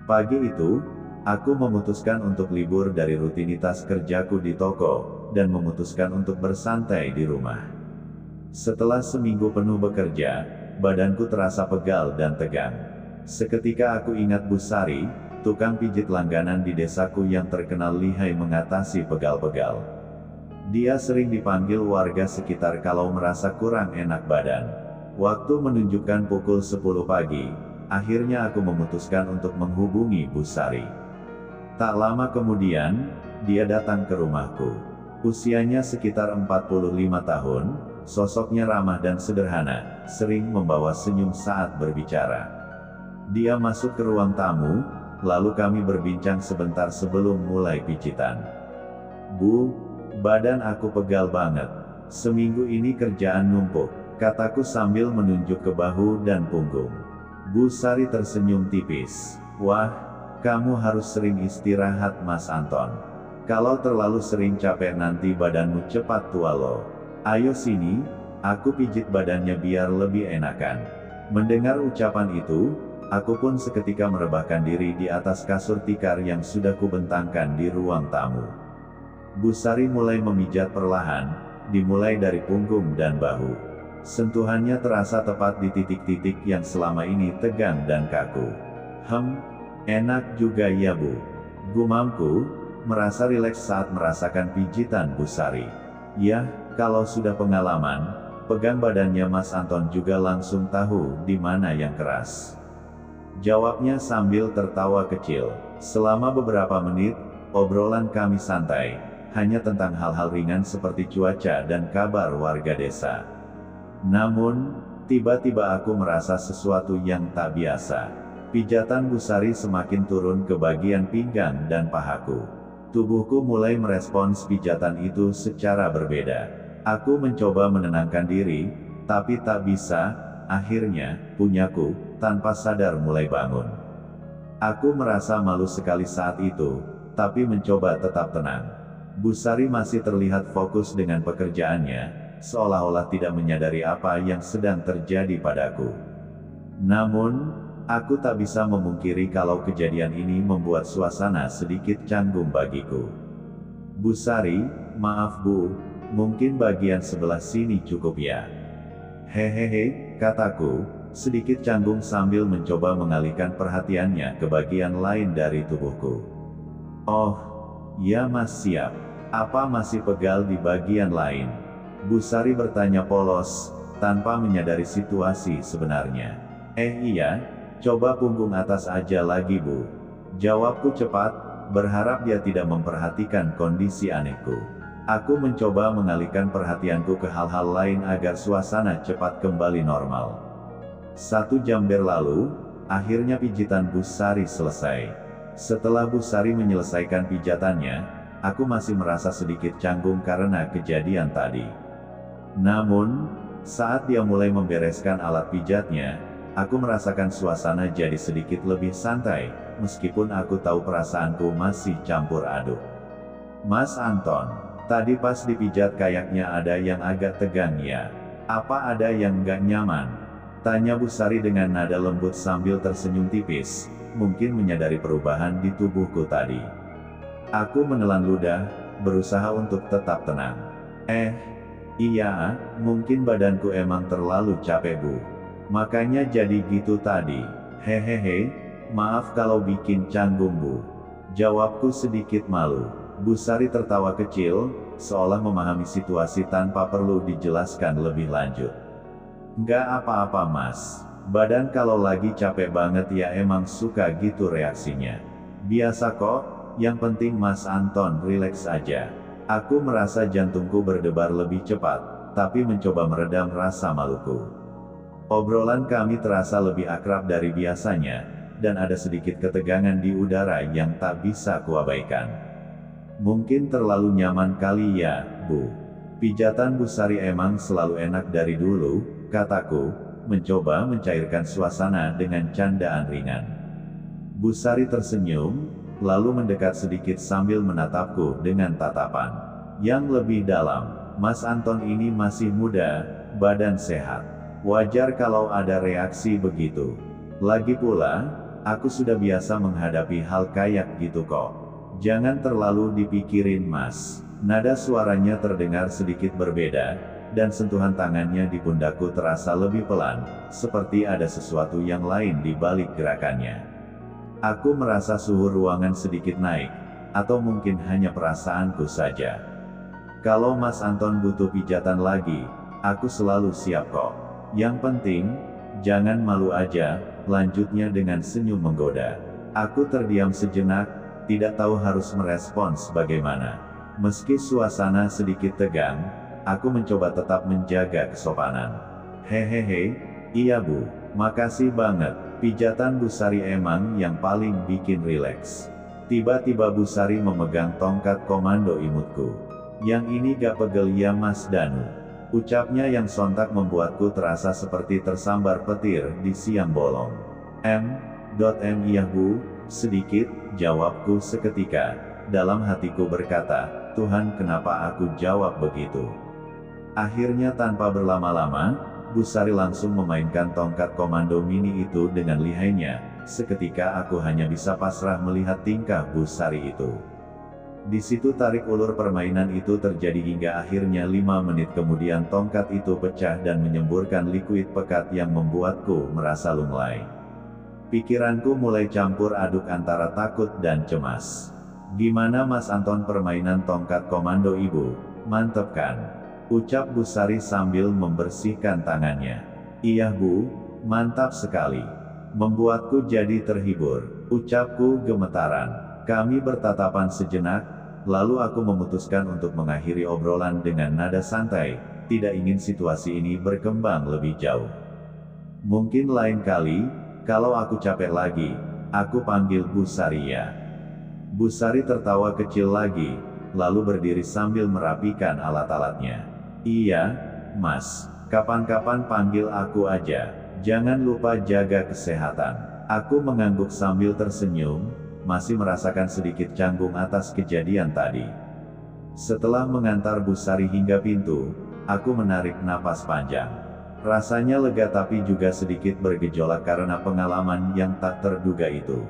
Pagi itu, aku memutuskan untuk libur dari rutinitas kerjaku di toko, dan memutuskan untuk bersantai di rumah. Setelah seminggu penuh bekerja, badanku terasa pegal dan tegang. Seketika aku ingat Bu Sari, tukang pijit langganan di desaku yang terkenal lihai mengatasi pegal-pegal. Dia sering dipanggil warga sekitar kalau merasa kurang enak badan. Waktu menunjukkan pukul 10 pagi, akhirnya aku memutuskan untuk menghubungi Bu Sari. Tak lama kemudian, dia datang ke rumahku. Usianya sekitar 45 tahun, sosoknya ramah dan sederhana, sering membawa senyum saat berbicara. Dia masuk ke ruang tamu, lalu kami berbincang sebentar sebelum mulai pijitan. "Bu, badan aku pegal banget. Seminggu ini kerjaan numpuk," kataku sambil menunjuk ke bahu dan punggung. Bu Sari tersenyum tipis. "Wah, kamu harus sering istirahat Mas Anton. Kalau terlalu sering capek nanti badanmu cepat tua loh. Ayo sini, aku pijit badannya biar lebih enakan." Mendengar ucapan itu, aku pun seketika merebahkan diri di atas kasur tikar yang sudah kubentangkan di ruang tamu. Bu Sari mulai memijat perlahan, dimulai dari punggung dan bahu. Sentuhannya terasa tepat di titik-titik yang selama ini tegang dan kaku. Enak juga ya Bu," gumamku, merasa rileks saat merasakan pijitan Bu Sari. "Yah, kalau sudah pengalaman, pegang badannya Mas Anton juga langsung tahu di mana yang keras," jawabnya sambil tertawa kecil. Selama beberapa menit, obrolan kami santai, hanya tentang hal-hal ringan seperti cuaca dan kabar warga desa. Namun, tiba-tiba aku merasa sesuatu yang tak biasa. Pijatan Bu Sari semakin turun ke bagian pinggang dan pahaku. Tubuhku mulai merespons pijatan itu secara berbeda. Aku mencoba menenangkan diri, tapi tak bisa. Akhirnya, punyaku, tanpa sadar mulai bangun. Aku merasa malu sekali saat itu, tapi mencoba tetap tenang. Bu Sari masih terlihat fokus dengan pekerjaannya, seolah-olah tidak menyadari apa yang sedang terjadi padaku. Namun, aku tak bisa memungkiri kalau kejadian ini membuat suasana sedikit canggung bagiku. "Bu Sari, maaf Bu, mungkin bagian sebelah sini cukup ya?" "Hehehe," kataku, sedikit canggung sambil mencoba mengalihkan perhatiannya ke bagian lain dari tubuhku. "Oh, ya Mas siap. Apa masih pegal di bagian lain?" Bu Sari bertanya polos, tanpa menyadari situasi sebenarnya. Iya, coba punggung atas aja lagi Bu," jawabku cepat, berharap dia tidak memperhatikan kondisi anehku. Aku mencoba mengalihkan perhatianku ke hal-hal lain agar suasana cepat kembali normal. 1 jam berlalu, akhirnya pijitan Bu Sari selesai. Setelah Bu Sari menyelesaikan pijatannya, aku masih merasa sedikit canggung karena kejadian tadi. Namun, saat dia mulai membereskan alat pijatnya, aku merasakan suasana jadi sedikit lebih santai, meskipun aku tahu perasaanku masih campur aduk. "Mas Anton, tadi pas dipijat kayaknya ada yang agak tegang ya. Apa ada yang nggak nyaman?" tanya Bu Sari dengan nada lembut sambil tersenyum tipis, mungkin menyadari perubahan di tubuhku tadi. Aku menelan ludah, berusaha untuk tetap tenang. Iya, mungkin badanku emang terlalu capek Bu. Makanya jadi gitu tadi. Hehehe, maaf kalau bikin canggung Bu, jawabku sedikit malu. Bu Sari tertawa kecil, seolah memahami situasi tanpa perlu dijelaskan lebih lanjut. "Nggak apa-apa Mas. Badan kalau lagi capek banget ya emang suka gitu reaksinya. Biasa kok, yang penting Mas Anton rileks aja." Aku merasa jantungku berdebar lebih cepat, tapi mencoba meredam rasa maluku. Obrolan kami terasa lebih akrab dari biasanya, dan ada sedikit ketegangan di udara yang tak bisa kuabaikan. "Mungkin terlalu nyaman kali ya, Bu. Pijatan Bu Sari emang selalu enak dari dulu," kataku, mencoba mencairkan suasana dengan candaan ringan. Bu Sari tersenyum, lalu mendekat sedikit sambil menatapku dengan tatapan yang lebih dalam. "Mas Anton ini masih muda, badan sehat. Wajar kalau ada reaksi begitu. Lagi pula, aku sudah biasa menghadapi hal kayak gitu kok. Jangan terlalu dipikirin Mas. Nada suaranya terdengar sedikit berbeda, dan sentuhan tangannya di pundakku terasa lebih pelan, seperti ada sesuatu yang lain di balik gerakannya. Aku merasa suhu ruangan sedikit naik, atau mungkin hanya perasaanku saja. Kalau Mas Anton butuh pijatan lagi, aku selalu siap kok. Yang penting, jangan malu aja, lanjutnya dengan senyum menggoda. Aku terdiam sejenak, tidak tahu harus merespons bagaimana. Meski suasana sedikit tegang, aku mencoba tetap menjaga kesopanan. Hehehe, iya Bu, makasih banget. Pijatan Bu Sari emang yang paling bikin rileks. Tiba-tiba Bu Sari memegang tongkat komando imutku. Yang ini gak pegel ya Mas Danu. Ucapnya yang sontak membuatku terasa seperti tersambar petir di siang bolong. M iya Bu, sedikit, jawabku seketika. Dalam hatiku berkata, Tuhan kenapa aku jawab begitu. Akhirnya tanpa berlama-lama, Bu Sari langsung memainkan tongkat komando mini itu dengan lihainya. Seketika aku hanya bisa pasrah melihat tingkah Bu Sari itu. Di situ tarik ulur permainan itu terjadi hingga akhirnya 5 menit kemudian tongkat itu pecah dan menyemburkan liquid pekat yang membuatku merasa lunglai. Pikiranku mulai campur aduk antara takut dan cemas. Gimana Mas Anton permainan tongkat komando Ibu? Mantep kan? Ucap Bu Sari sambil membersihkan tangannya. Iya Bu, mantap sekali. Membuatku jadi terhibur. Ucapku gemetaran. Kami bertatapan sejenak, lalu aku memutuskan untuk mengakhiri obrolan dengan nada santai, tidak ingin situasi ini berkembang lebih jauh. Mungkin lain kali, kalau aku capek lagi, aku panggil Bu Sari ya. Bu Sari tertawa kecil lagi, lalu berdiri sambil merapikan alat-alatnya. Iya, Mas, kapan-kapan panggil aku aja. Jangan lupa jaga kesehatan. Aku mengangguk sambil tersenyum, masih merasakan sedikit canggung atas kejadian tadi. Setelah mengantar Bu Sari hingga pintu, aku menarik napas panjang. Rasanya lega tapi juga sedikit bergejolak karena pengalaman yang tak terduga itu.